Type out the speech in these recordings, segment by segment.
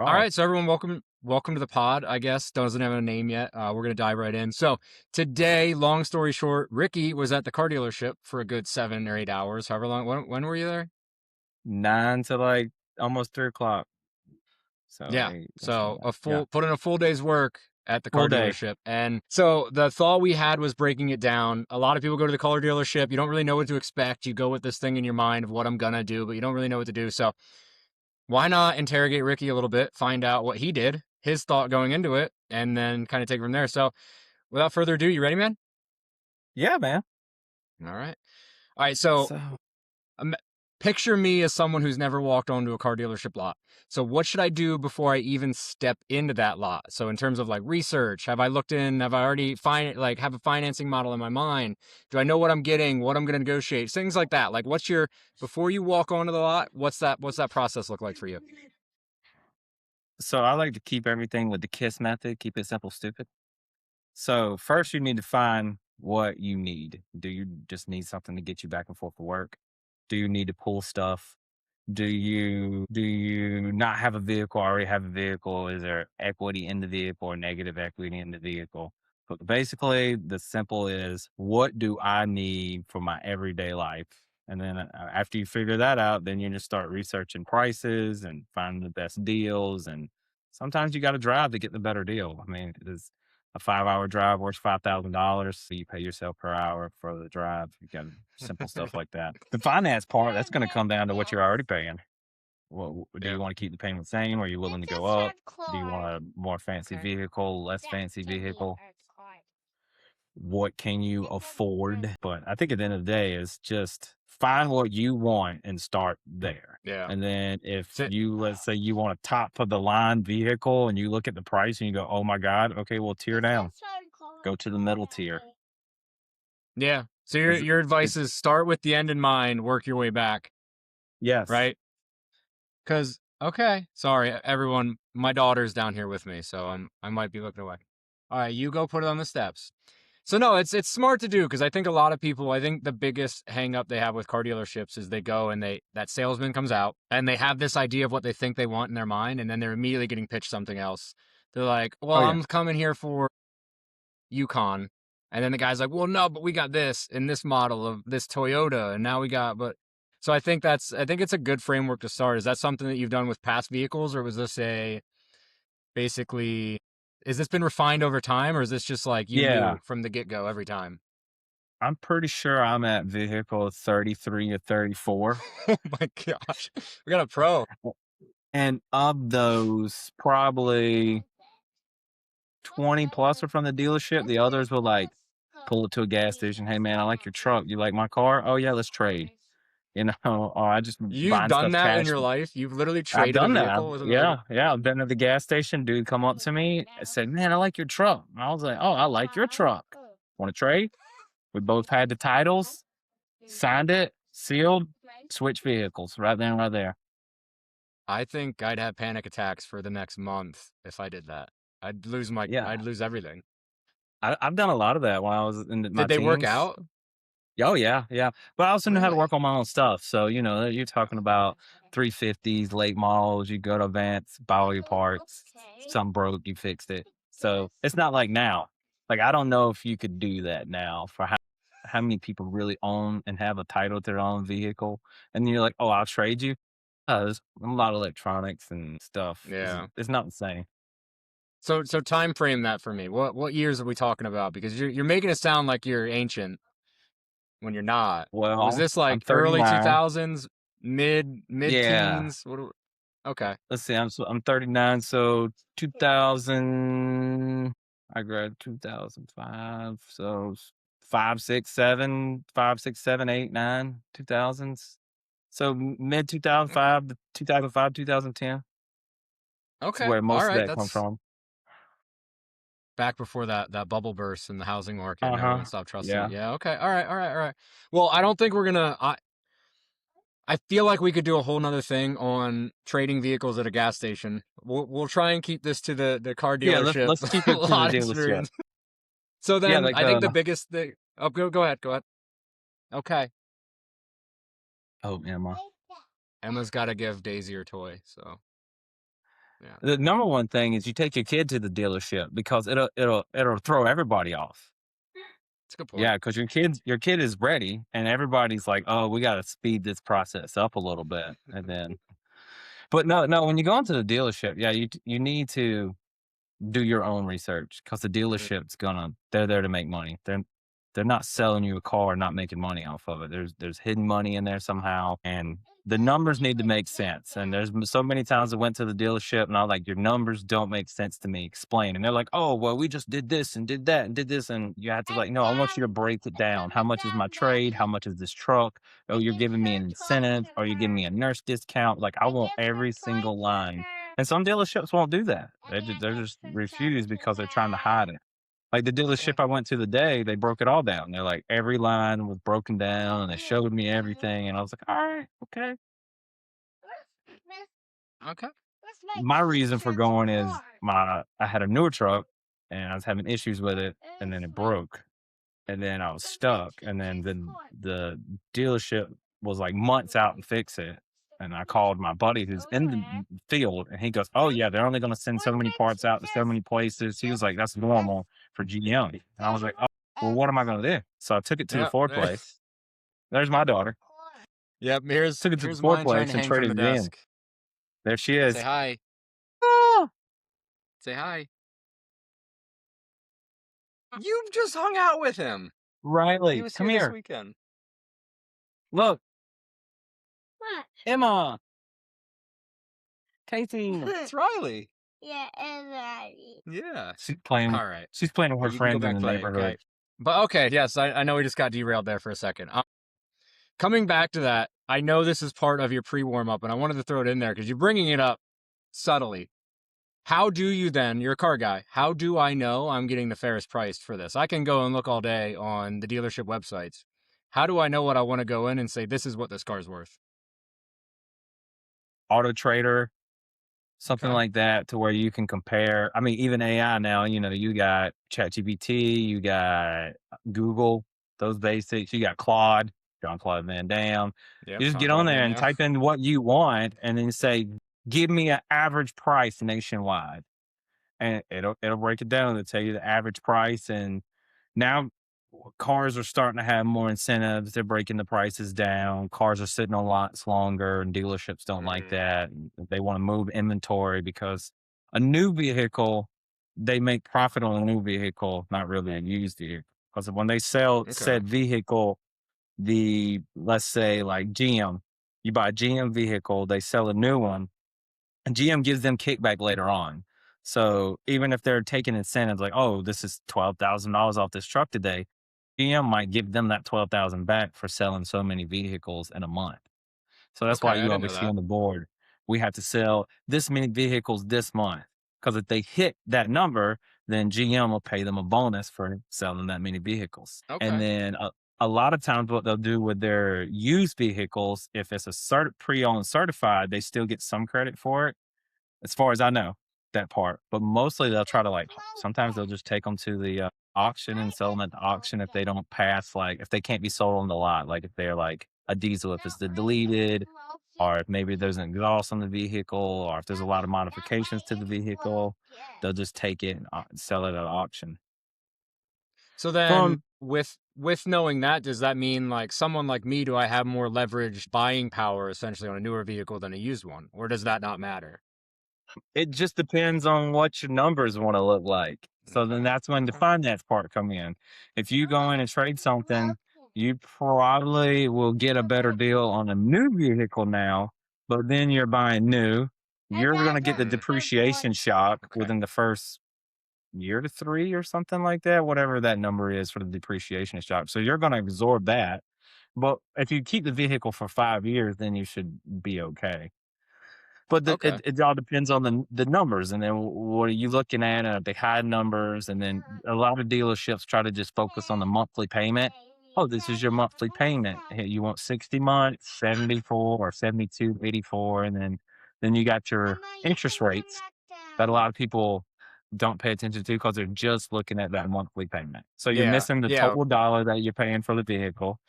All Right. right, so everyone, welcome to the pod. I guess doesn't have a name yet. We're gonna dive right in. So today, long story short, Ricky was at the car dealership for a good 7 or 8 hours, however long. When were you there? 9 to, like, almost 3 o'clock. So, Yeah, 8, that's so a yeah. full put in a full day's work at the Full car day. dealership, and so the thought we had was breaking it down. A lot of people go to the car dealership. You don't really know what to expect. You go with this thing in your mind of what I'm gonna do, but you don't really know what to do. So why not interrogate Ricky a little bit, find out what he did, his thought going into it, and then kind of take it from there. So without further ado, you ready, man? Yeah, man. All right. All right. So So um, picture me as someone who's never walked onto a car dealership lot. So what should I do before I even step into that lot? So in terms of like research, have I looked in? Have I already have a financing model in my mind? Do I know what I'm getting? What I'm going to negotiate? Things like that. Like, before you walk onto the lot? What's that process look like for you? so I like to keep everything with the KISS method, keep it simple, stupid. So, first you need to find what you need. Do you just need something to get you back and forth to work? Do you need to pull stuff? Do you not have a vehicle, already have a vehicle? Is there equity in the vehicle or negative equity in the vehicle? But basically, the simple is what do I need for my everyday life? And then after you figure that out, then you just start researching prices and finding the best deals. And sometimes you got to drive to get the better deal. I mean, it's a 5 hour drive worth $5,000. So you pay yourself per hour for the drive. You got simple stuff like that. The finance part, that's going to come down to what you're already paying. Well, do Yeah. you want to keep the payment the same? Or are you willing to go up? Do you want a more fancy Okay. vehicle, less fancy vehicle? What can you afford? But I think at the end of the day, is just find what you want and start there. Yeah. And then if Sit. you, let's say you want a top of the line vehicle and you look at the price and you go, oh my God, okay, well, tear down, go to the middle tier. Yeah. So your Is your it, advice is start with the end in mind, work your way back, yes. right? Because okay, sorry everyone, my daughter's down here with me, so I might be looking away. All right, you go put it on the steps. So no, it's smart to do because I think a lot of people, I think the biggest hang up they have with car dealerships is they go and that salesman comes out and they have this idea of what they think they want in their mind, and then they're immediately getting pitched something else. They're like, Oh well, yeah. I'm coming here for Yukon. And then the guy's like, well, no, but we got this in this model of this Toyota. And now we got, but so I think it's a good framework to start. Is that something that you've done with past vehicles, or was this basically, is this been refined over time, or is this just like you Yeah. knew from the get go every time? I'm pretty sure I'm at vehicle 33 or 34. Oh my gosh. We got a pro. And of those, probably 20 plus are from the dealership. The others will like pull it to a gas station. Hey man, I like your truck. You like my car? Oh yeah, let's trade. You know, or I just You've buying done stuff that in cash. your life. You've literally I've traded a done that. vehicle with another. Yeah, yeah. I've been at the gas station. Dude come up to me and said, man, I like your truck. I was like, oh, I like your truck. Want to trade? We both had the titles, signed it, sealed, switch vehicles right then, right there. I think I'd have panic attacks for the next month if I did that. Yeah. I'd lose everything. I've done a lot of that when I was in my Did they work teens. out? Oh yeah, yeah. But I also knew how to Really? work on my own stuff. So, you're talking about 350s, late models. You go to Vance, buy all your parts. Some broke, you fixed it. So it's not like now. Like I don't know if you could do that now for how many people really own and have a title to their own vehicle. And you're like, oh, I'll trade you. There's a lot of electronics and stuff. Yeah. It's not the same. So time frame that for me. What years are we talking about? Because you're making it sound like you're ancient when you're not. Was Well, this I'm like early 39. 2000s, mid Yeah. teens? Okay. Let's see, I'm 39, so 2000, I graduated 2005, so 5, 6, 7, 5, 6, 7, 8, 9, 2000s. So mid Okay. 2005 to 2005, 2010 is Okay. where All most of right. that come That's from. back before that bubble burst in the housing market and everyone Uh-huh. stopped trusting it. Yeah. Yeah. Okay. All right. All right. All right. Well, I don't think we're gonna. I feel like we could do a whole nother thing on trading vehicles at a gas station. We'll try and keep this to the car Yeah, let's dealership let's keep it to the lot dealership. experience. So Yeah, then like, I think the biggest thing. Oh, go ahead. Go ahead. Okay. oh, Emma. Emma's got to give Daisy her toy. So Yeah, The number one thing is you take your kid to the dealership because it'll throw everybody off. it's a good Yeah, point. because your kid is ready, and everybody's like, "Oh, we gotta speed this process up a little bit," and then but no, when you go into the dealership, yeah, you need to do your own research because the Mm, dealership's they're there to make money. They're not selling you a car and not making money off of it. There's hidden money in there somehow, and the numbers need to make sense. And so many times I went to the dealership and I was like, your numbers don't make sense to me. Explain. And they're like, oh, well, we just did this and did that and did this. And you have to like, no, I want you to break it down. How much is my trade? How much is this truck? Oh, you're giving me an incentive. Are you giving me a nurse discount? Like I want every single line, and some dealerships won't do that. They're just refuse because they're trying to hide it. Like the dealership yeah. I went to the day, they broke it all down. They're like, every line was broken down and they showed me everything. And I was like, all right, okay. Okay. My reason for going is I had a newer truck and I was having issues with it and then it broke. And then I was stuck, and then the dealership was, like, months out to fix it, and I called my buddy who's in the field, and he goes, "Oh, yeah, they're only gonna send so many parts out to so many places." He was like, "That's normal for GM." And I was like, "Oh, well, what am I gonna do?" So I took it to the Yeah. Ford place. There's my daughter. Yep. Here's Took it to the here's Ford mine trying place to and hang from the traded it in. desk. There she Say is. hi. "Ah, Say hi. You just hung out with him. He Riley, was come here this here. weekend. Look, Emma, Casey." It's Riley. Yeah. She's playing All right. she's playing with Well, her you can go friends in back the playing. neighborhood. Okay. But okay, yes, I know we just got derailed there for a second. Coming back to that, I know this is part of your pre warm up, and I wanted to throw it in there because you're bringing it up subtly. How do you then, you're a car guy, how do I know I'm getting the fairest price for this? I can go and look all day on the dealership websites. How do I know what I want to go in and say, this is what this car's worth? Auto Trader, something Okay. like that, to where you can compare. I mean, even AI now, you got ChatGPT, you got Google, those basics, you got Claude, John Claude Van Damme. Yep. You just Jean get on Claude there Van and Damme. type in what you want and then say, give me an average price nationwide. And it'll break it down and tell you the average price. And now cars are starting to have more incentives. They're breaking the prices down. Cars are sitting on lots longer, and dealerships don't like Mm, that. And they want to move inventory because a new vehicle, they make profit on a new vehicle, not really a used vehicle. Because when they sell okay. said vehicle, let's say like GM, you buy a GM vehicle, they sell a new one, and GM gives them kickback later on. So even if they're taking incentives like, oh, this is $12,000 off this truck today, GM might give them that 12,000 back for selling so many vehicles in a month. So that's why Okay. I you didn't know always see that. on the board, we have to sell this many vehicles this month. Because if they hit that number, then GM will pay them a bonus for selling that many vehicles. And Okay. then a lot of times, what they'll do with their used vehicles, if it's a pre-owned certified, they still get some credit for it as far as I know, that part. But mostly they'll try to like sometimes they'll just take them to the auction and sell them at the auction if they don't pass, like if they can't be sold on the lot, like if they're like a diesel, if it's the deleted, or if maybe there's an exhaust on the vehicle, or if there's a lot of modifications to the vehicle, they'll just take it and sell it at auction. So From then with knowing that, does that mean like someone like me, do I have more leverage buying power essentially on a newer vehicle than a used one? Or does that not matter? It just depends on what your numbers wanna look like. So then Okay. that's when the Okay. finance part come in. If you go in and trade something, you probably will get a better deal on a new vehicle now, but then you're buying new. You're gonna get the Hmm. depreciation shock Okay. within the first year to 3 or something like that, whatever that number is for the depreciation shock. So you're gonna absorb that. But if you keep the vehicle for 5 years, then you should be okay. But Okay. it all depends on the numbers, and then what are you looking at? Are they high numbers? And then a lot of dealerships try to just focus on the monthly payment. Oh, this is your monthly payment. Hey, you want 60 months, 74 or 72.84, and then you got your interest rates that a lot of people don't pay attention to because they're just looking at that monthly payment. So you're Yeah. missing the Yeah. total dollar that you're paying for the vehicle.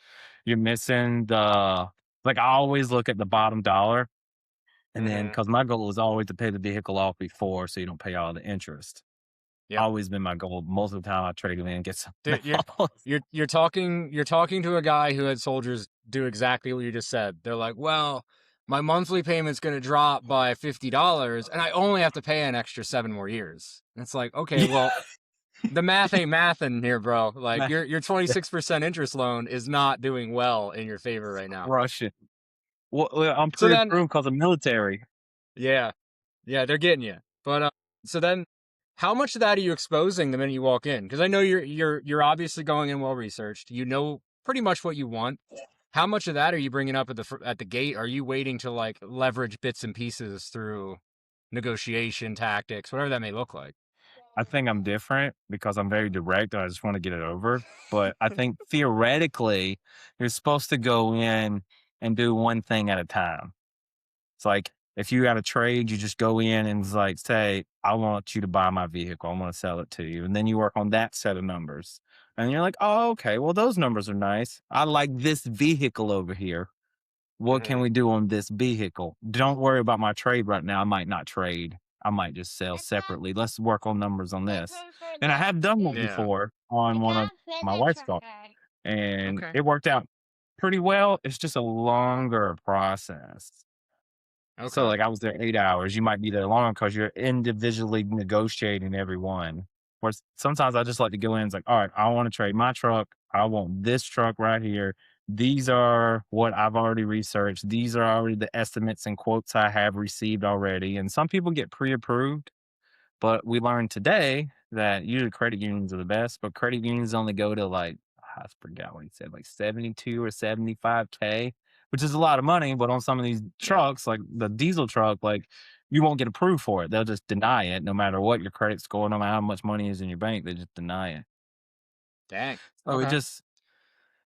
You're missing the like I always look at the bottom dollar And then, Mhm. because my goal was always to pay the vehicle off before so you don't pay all the interest. Yep. Always been my goal. Most of the time I trade it in and get something Dude, you're else. you're talking to a guy who had soldiers do exactly what you just said. They're like, "Well, my monthly payment's gonna drop by $50, and I only have to pay an extra 7 more years." And it's like, okay, Yeah, well, the math ain't mathin' here, bro. Like man, your 26% interest loan is not doing well in your favor right now. crushing. Well, I'm So then, pre-approved because 'cause I'm military. yeah, yeah, they're getting you. But so then, how much of that are you exposing the minute you walk in? Because I know you're obviously going in well researched. You know pretty much what you want. How much of that are you bringing up at the gate? Are you waiting to like leverage bits and pieces through negotiation tactics, whatever that may look like? I think I'm different because I'm very direct, I just wanna get it over, but I think theoretically, you're supposed to go in and do one thing at a time. It's like, if you got a trade, you just go in and it's like, say, "I want you to buy my vehicle. I wanna sell it to you." And then you work on that set of numbers. And you're like, "Oh, okay. Well, those numbers are nice. I like this vehicle over here. What can Hmm. we do on this vehicle? Don't worry about my trade right now. I might not trade. I might just sell separately. Let's work on numbers on this." And I have done that Yeah. before on one of my wife's cars, and Okay. it worked out pretty well. It's just a longer process. So, Okay. like, I was there 8 hours, you might be there longer because 'cause you're individually negotiating every one. Whereas sometimes I just like to go in, it's like, "Alright, I wanna trade my truck. I want this truck right here. These are what I've already researched. These are already the estimates and quotes I have received already." And some people get pre-approved, but we learned today that usually credit unions are the best, but credit unions only go to like, I forgot what he said, like 72 or 75K, which is a lot of money. But on some of these Yeah. trucks, like the diesel truck, like you won't get approved for it. They'll just deny it no matter what your credit score, no matter how much money is in your bank, they just deny it. Dang. So it Okay. just,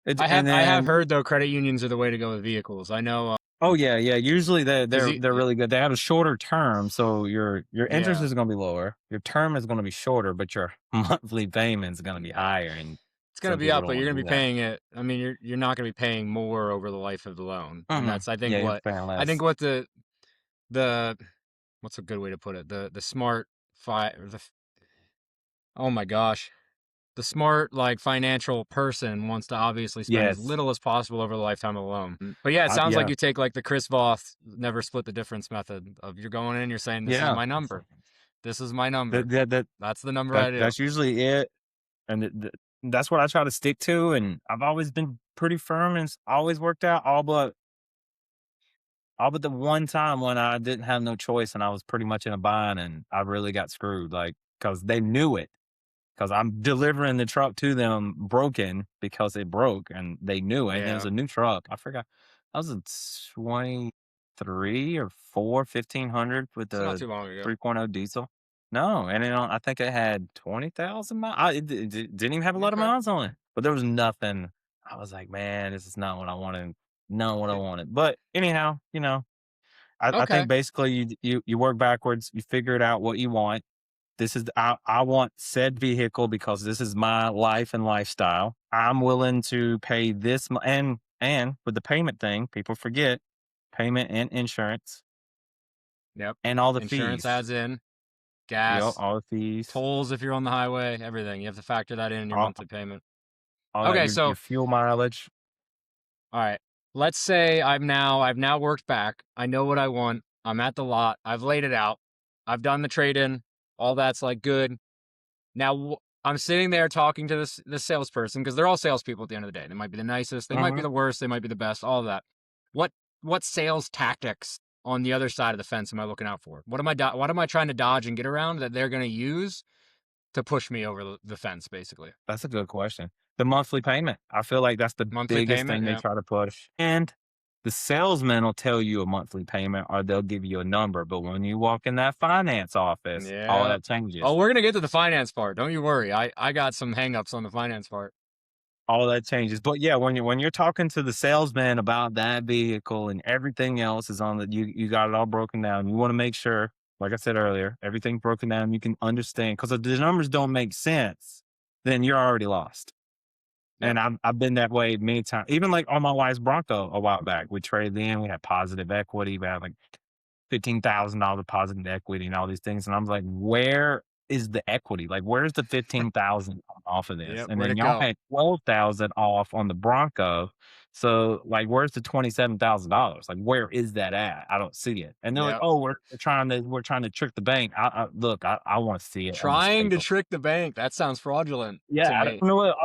it, I have and I have then, heard though credit unions are the way to go with vehicles. I know oh yeah, yeah. Usually because they're really good. They have a shorter term, so your interest yeah, is going to be lower. Your term is going to be shorter, but your monthly payment is going to be higher. And it's gonna some be people up, don't but you're want gonna to be do that. paying it. I mean, you're not gonna be paying more over the life of the loan, and Mhm. that's I think Yeah, you're what paying I think less. what the what's a good way to put it? The smart or oh my gosh, the smart like financial person wants to obviously spend as Yes. little as possible over the lifetime of the loan. But yeah, it sounds like Yeah. you take like the Chris Voth never split the difference method of you're going in, you're saying this is Yeah. my number, this is my number, That that that that's the number I do. that's usually it, and that's what I try to stick to, and I've always been pretty firm, and it's always worked out, all but the one time when I didn't have no choice and I was pretty much in a bind and I really got screwed, like, because they knew it. 'Cause I'm delivering the truck to them broken because it broke and they knew it, and it was Yeah, a new truck. I forgot. That was a 23 or 4, 1,500 with it's not the too long ago. 3.0 diesel. No, and then I think it had 20,000 miles. Didn't even have a lot of Okay. miles on it, but there was nothing. I was like, "Man, this is not what I wanted, not what I wanted." But anyhow, I Okay. think basically you work backwards, you figure it out what you want. This is I want said vehicle because this is my life and lifestyle. I'm willing to pay this and with the payment thing, people forget payment and insurance Yep. and all the Insurance fees. adds in, Yep, gas, all the fees, tolls if you're on the highway, everything. You have to factor that in your all, monthly payment. all that Okay, your so fuel mileage. all right. Let's say I've now worked back. I know what I want. I'm at the lot. I've laid it out. I've done the trade in. All that's like good. Now I'm sitting there talking to this salesperson because they're all salespeople at the end of the day. They might be the nicest, they might be Mhm. the worst, they might be the best, all of that. What what sales tactics on the other side of the fence am I looking out for? What am I trying to dodge and get around that they're going to use to push me over the fence basically? That's a good question. The monthly payment. I feel like that's the Monthly biggest payment, thing they yeah. try to push. And the salesman will tell you a monthly payment or they'll give you a number. But when you walk in that finance office, all Yeah. that Oh, changes. we're going to get to the finance part. Don't you worry. I got some hangups on the finance part. All that changes. But yeah, when you're talking to the salesman about that vehicle and everything else is on the you got it all broken down. You want to make sure, like I said earlier, everything broken down, you can understand. Because if the numbers don't make sense, then you're already lost. Yep. And I've been that way many times. Even like on my wife's Bronco a while back, we traded in, we had positive equity, we had like $15,000 positive equity and all these things. And I was like, where is the equity? Like, where's the 15,000 off of this? Yep. And Where'd then it y'all go? had 12,000 off on the Bronco. So like, where's the $27,000? Like, where is that at? I don't see it. And they're like, Yep. oh, we're trying to trick the bank. Look, I want to see it on this Trying to paper. trick the bank. That sounds fraudulent Yeah, to I don't me. know what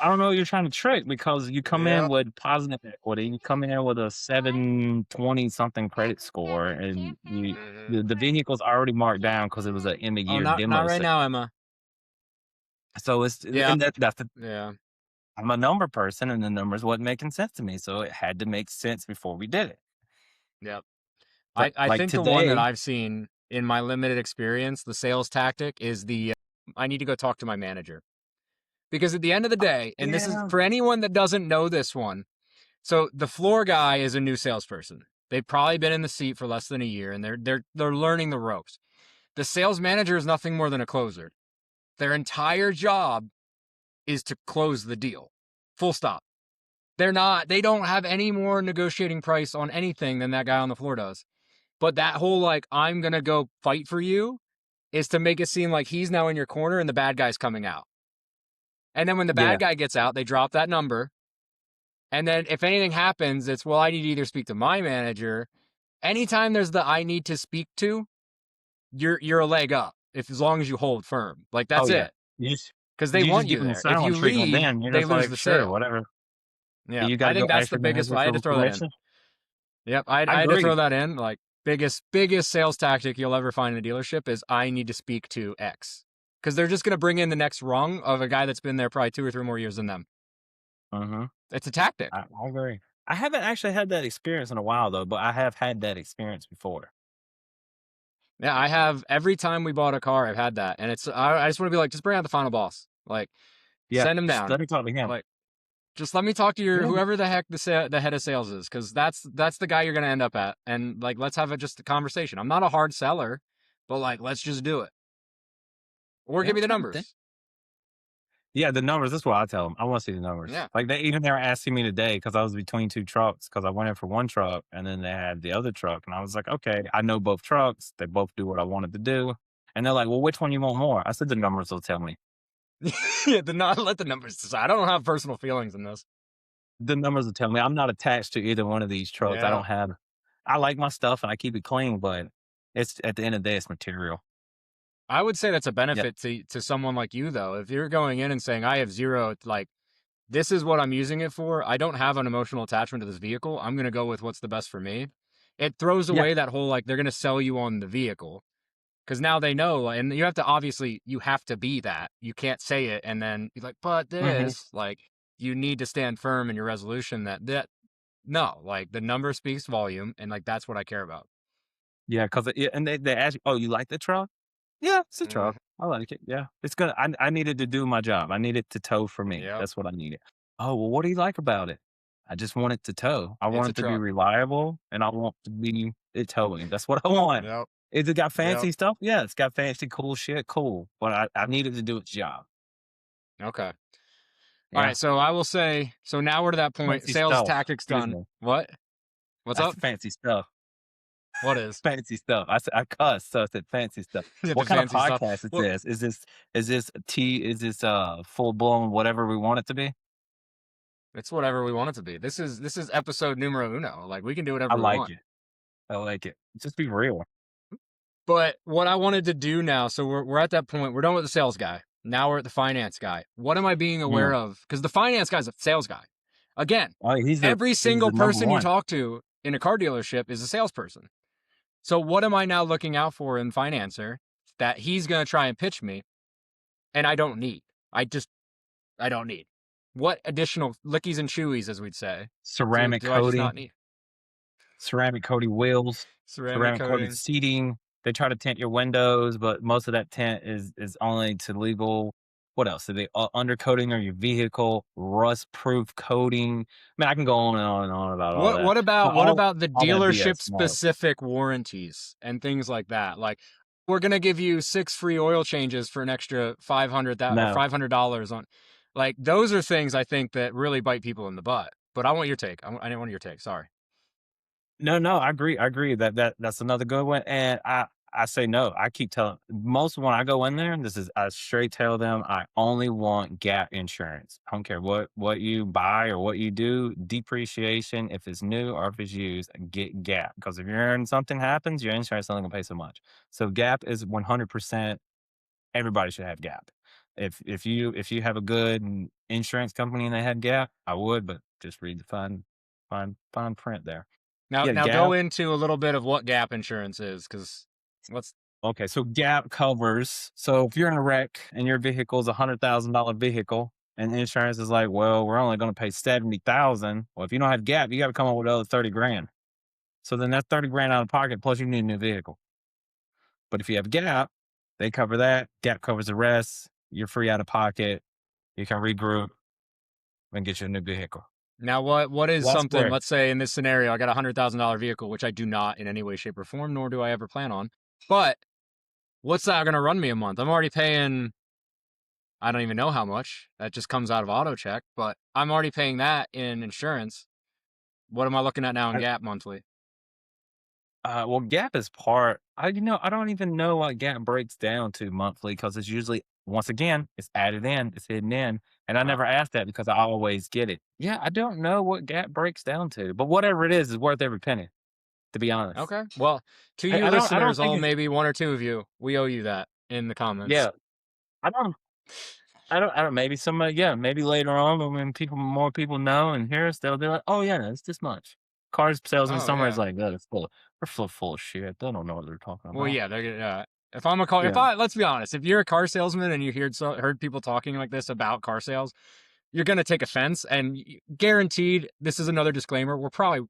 I don't know what you're trying to trick because you come in Yep. with positive equity, you come in with a 720 something credit score, and Hmm. the vehicle's already marked down because it was a end of Oh, year not demo right sale. now, Emma. So Yep. that's the Yeah. I'm a number person, and the numbers wasn't making sense to me, so it had to make sense before we did it. Yep. So, I like think the one that today, I've seen in my limited experience, the sales tactic is I need to go talk to my manager. Because at the end of the day, and this is yeah, for anyone that doesn't know this one, so the floor guy is a new salesperson. They've probably been in the seat for less than a year and they're learning the ropes. The sales manager is nothing more than a closer. Their entire job is to close the deal. Full stop. They don't have any more negotiating price on anything than that guy on the floor does. But that whole like, I'm going to go fight for you is to make it seem like he's now in your corner and the bad guy's coming out. And then when the bad yeah, guy gets out, they drop that number. And then if anything happens, it's, well, I need to either speak to my manager. Anytime there's the I need to speak to, you're a leg up if as long as you hold firm. Like oh that's yeah, it. you just Because they you just want give you them the there. If you silent treatment. leave, Then you're they just lose like, the sure, sale. whatever. Yeah. You got I to go think that's ask the your biggest. manager I had to for throw that in. permission. Yep. I I had to throw agree. that in. Like biggest sales tactic you'll ever find in a dealership is I need to speak to X. Because they're just going to bring in the next rung of a guy that's been there probably 2 or 3 more years than them. Mhm. It's a tactic. I agree. I haven't actually had that experience in a while though, but I have had that experience before. Yeah, I have every time we bought a car, I've had that. And I just want to be like, just bring out the final boss. Like, Yeah, send him just down. let me talk to him. Like, just let me talk to your Yeah, whoever the heck the head of sales is, because that's the guy you're gonna end up at. And like, let's have just a conversation. I'm not a hard seller, but like, let's just do it. Or yeah, give I'm me the trying to think. numbers. Yeah, the numbers. That's what I tell them. I want to see the numbers. Yeah. Like they were asking me today because I was between two trucks because I went in for one truck and then they had the other truck and I was like, okay, I know both trucks. They both do what I wanted to do. And they're like, well, which one you want more? I said the numbers will tell me. Yeah, the not let the numbers decide. I don't have personal feelings in this. The numbers will tell me. I'm not attached to either one of these trucks. I Yeah. don't have. I like my stuff and I keep it clean, but it's at the end of the day, it's material. I would say that's a Yeah. benefit to someone like you though. If you're going in and saying I have zero, like this is what I'm using it for. I don't have an emotional attachment to this vehicle. I'm gonna go with what's the best for me. It throws Yeah. away that whole like they're gonna sell you on the vehicle because now they know, and you have to obviously you have to be that. You can't say it and then be like, but Hmm. this like you need to stand firm in your resolution that no, like the number speaks volume, and like that's what I care about. Yeah. Cause yeah, and they ask you, oh, you like the truck? Yeah, it's a Mm, truck. I like it. Yeah. It's gonna I needed to do my job. I needed to tow for me. yep, That's what I needed. Oh, well, what do you like about it? I just want it to tow. I it's want a it to be truck. reliable and I want to be it towing. That's what I want. Yep, Is it got yep. fancy stuff? Yeah, it's got fancy cool shit. Cool. But I needed to do its job. Okay. All Yeah. right. So I will say. So now we're to that point. Fancy Sales stuff. tactics Excuse done. me. What? What's That's up? the fancy stuff. What is? Fancy stuff. I cussed, so I said fancy stuff. The What kind of fancy stuff. podcast is Well, this? Is this full blown whatever we want it to be? it's whatever we want it to be. This is episode numero uno. Like we can do I whatever we like want. it. I like it. Just be real. But what I wanted to do now, so we're at that point. We're done with the sales guy. Now we're at the finance guy. What am I being Mm. aware of? Because the finance guy's a sales guy. Again, Oh, every he's single the number person you one. talk to in a car dealership is a salesperson. So what am I now looking out for in financer that he's going to try and pitch me and I don't need? I don't need. What additional lickies and chewies, as we'd say, Ceramic do I just not coating, need? ceramic coating wheels, Ceramic ceramic coated coating. seating. They try to tint your windows, but most of that tint is only to legal. What else? Are they undercoating or your vehicle, rust proof coating? I mean, I can go on and on and on about all What that. what about But what about the all that dealership BS. No, specific warranties and things like that? Like we're gonna give you 6 free oil changes for an extra 500 that or no. $500 on. Like those are things I think that really bite people in the butt. But I want your take. I want your take. Sorry. No, no, I agree. I agree that's another good one. And I say no. I keep telling most when I go in there, this is I straight tell them I only want gap insurance. I don't care what you buy or what you do, depreciation, if it's new or if it's used, get gap. Because if you're in something happens, your insurance is only gonna pay so much. So gap is 100% everybody should have gap. If you have a good insurance company and they had gap, I would, but just read the fine print there. Yeah, Now go gap. into a little bit of what gap insurance is, because let's. Okay, so gap covers. So if you're in a wreck and your vehicle is $100,000 vehicle, and the insurance is like, well, we're only going to pay 70,000. Well, if you don't have gap, you got to come up with another 30 grand. So then that's 30 grand out of pocket. Plus, you need a new vehicle. But if you have gap, they cover that. Gap covers the rest. You're free out of pocket. You can regroup and get you a new vehicle. Now, what is That's something? where Let's say in this scenario, I got $100,000 vehicle, which I do not in any way, shape, or form, nor do I ever plan on. But what's that going to run me a month? I'm already paying. I don't even know how much. That just comes out of auto check, but I'm already paying that in insurance. What am I looking at now in Gap monthly? Well, Gap is part. I don't even know what Gap breaks down to monthly because it's usually once again it's added in, it's hidden in, and I Oh, never ask that because I always get it. Yeah, I don't know what Gap breaks down to, but whatever it is worth every penny. To be honest, okay. Well, to I, you I don't. I don't listeners, think all it's. maybe one or two of you, we owe you that in the comments. Yeah, I don't. I don't. Maybe somebody. Yeah, maybe later on, but when more people know and hear us, they'll be like, "Oh yeah, it's this much." Cars salesman Oh somewhere is yeah. like, "That is full. They're full of shit. They don't know what they're talking Well, about." yeah. They're gonna. If I'm a car, if Yeah. I let's be honest, if you're a car salesman and you heard people talking like this about car sales, you're gonna take offense, and guaranteed, this is another disclaimer. We're probably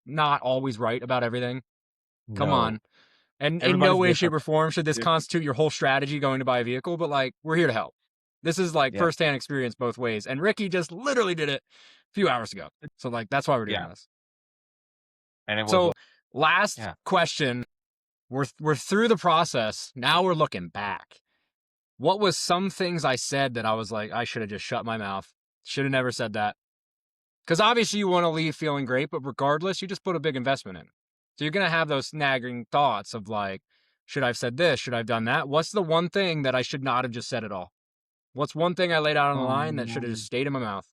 not always right about everything. Come No. on. And in no Everybody's way, shape, different. or form should this Yeah. constitute your whole strategy going to buy a vehicle, but like, we're here to help. This is like Yeah. firsthand experience both ways. And Ricky just literally did it a few hours ago. So, like, that's why we're doing Yeah, this. and it was So, last yeah. question. We're through the process. Now we're looking back. What was some things I said that I was like, I should have just shut my mouth? Should have never said that. Because obviously you want to leave feeling great, but regardless, you just put a big investment in. So you're going to have those nagging thoughts of like, should I have said this? Should I have done that? What's the one thing that I should not have just said at all? What's one thing I laid out on the line that should have just Um, stayed in my mouth?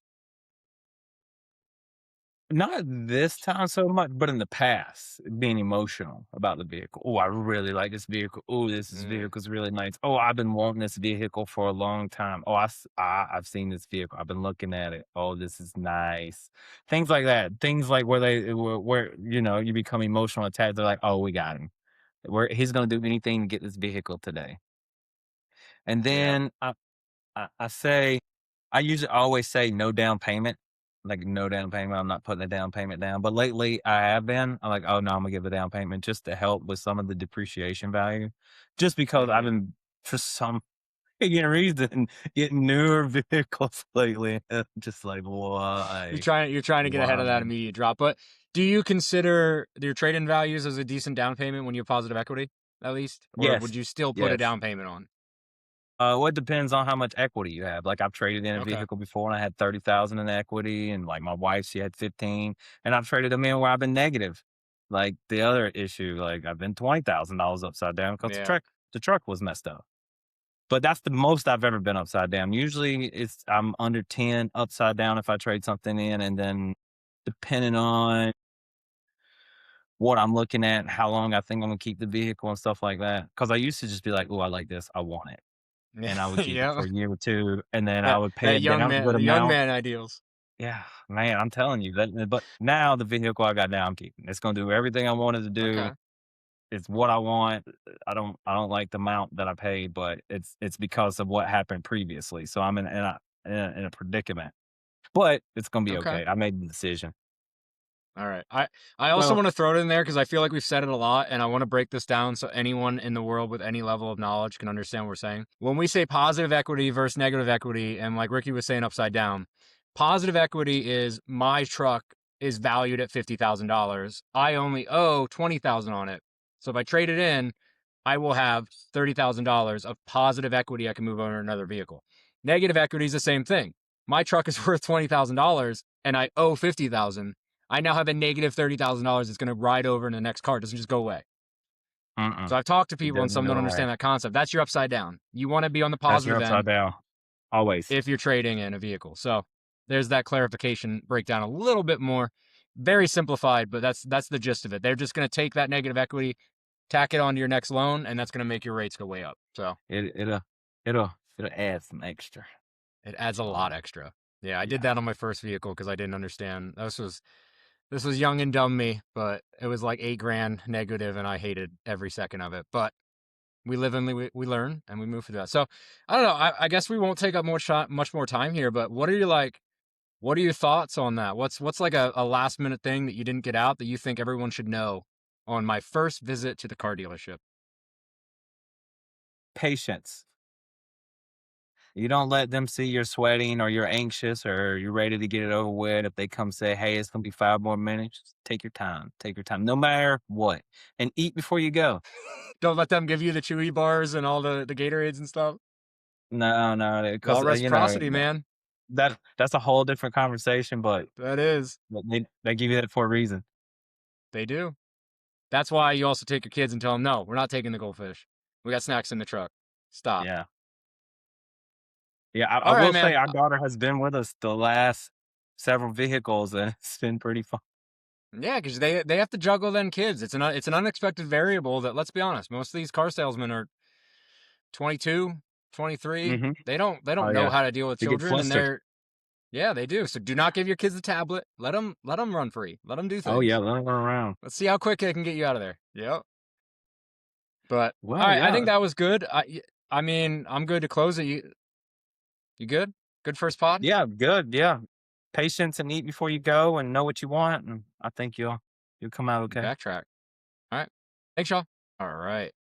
Not this time so much, but in the past, being emotional about the vehicle. Oh, I really like this vehicle. Oh, this Mm, vehicle is really nice. Oh, I've been wanting this vehicle for a long time. Oh, I've seen this vehicle. I've been looking at it. Oh, this is nice. Things like that. Things like where you become emotional attached. They're like, oh, we got him. He's gonna do anything to get this vehicle today. And yeah. then I say I usually always say no down payment, like no down payment. I'm not putting a down payment down. But lately I have been. I'm like, oh no, I'm gonna give a down payment just to help with some of the depreciation value. Just because I've Mm. been for some reason getting newer vehicles lately. Just like why? You're trying to get ahead Why? of that immediate drop. But do you consider your trade-in values as a decent down payment when you have positive equity, at least? Or Yes. would you still put a Yes. down payment on? Well, it depends on how much equity you have. Like I've traded in a Okay. vehicle before and I had 30,000 in equity and like my wife, she had 15 and I've traded them in where I've been negative. Like the other issue, like I've been $20,000 upside down because Yeah. the truck was messed up. But that's the most I've ever been upside down. Usually I'm under 10 upside down if I trade something in and then depending on what I'm looking at, how long I think I'm gonna keep the vehicle and stuff like that. Cause I used to just be like, oh, I like this. I want it and I would keep it Yeah. for a year or 2, and then I That would pay that it young down a man, good the young amount. man ideals. Yeah, man, I'm telling you that but now the vehicle I got now, I'm keeping. It's gonna do everything I wanted to do. Okay. It's what I want. I don't like the amount that I paid, but it's because of what happened previously. So I'm in a predicament, but it's gonna be Okay. okay. I made the decision. All right. I also Well, want to throw it in there because I feel like we've said it a lot, and I want to break this down so anyone in the world with any level of knowledge can understand what we're saying. When we say positive equity versus negative equity, and like Ricky was saying upside down, positive equity is my truck is valued at $50,000. I only owe 20,000 on it. So if I trade it in, I will have $30,000 of positive equity I can move over to another vehicle. Negative equity is the same thing. My truck is worth $20,000 and I owe 50,000. I now have a negative $30,000 that's going to ride over in the next car. It doesn't just go away. So Mm-mm. I've talked to It people and doesn't some go don't away. understand that concept. That's your upside down. You want to be on the That's your positive upside end down. Always. if you're trading in a vehicle. So there's that clarification breakdown a little bit more. Very simplified, but that's the gist of it. They're just going to take that negative equity, tack it onto your next loan, and that's going to make your rates go way up. So It'll add some extra. it adds a So lot extra. Yeah, I did yeah. that on my first vehicle because I didn't understand. This was young and dumb me, but it was like 8 grand negative, and I hated every second of it. But we live and we learn, and we move through that. So I don't know. I guess we won't take up much more time here. But what are you like? What are your thoughts on that? What's like a last minute thing that you didn't get out that you think everyone should know on my first visit to the car dealership? Patience. You don't let them see you're sweating or you're anxious or you're ready to get it over with. If they come say, "Hey, it's gonna be 5 more minutes," just take your time. Take your time, no matter what, and eat before you go. Don't let them give you the Chewy bars and all the Gatorades and stuff. No, no, Law because of reciprocity, man. that's a whole different conversation. That is. But they give you that for a reason. They do. That's why you also take your kids and tell them, no, we're not taking the goldfish. We got snacks in the truck. Stop. Yeah, yeah. I All right, will man. say our daughter has been with us the last several vehicles, and it's been pretty fun. Yeah, because they have to juggle then kids. It's an unexpected variable that, let's be honest, most of these car salesmen are 22, 23. Hmm. They don't Oh know yeah, how to deal with they get children, and flustered. they're yeah, they do. So do not give your kids a tablet. Let them run free. Let them do Oh yeah, things. let 'em run around. Let's see how quick they can get you out of there. Yep. But all Well, right, I think yeah, that was good. I mean, I'm good to close it. You good? Good first pod? yeah, good. Yeah, patience and eat before you go, and know what you want, and I think you'll come out okay. Backtrack. All right. Thanks, y'all. All right.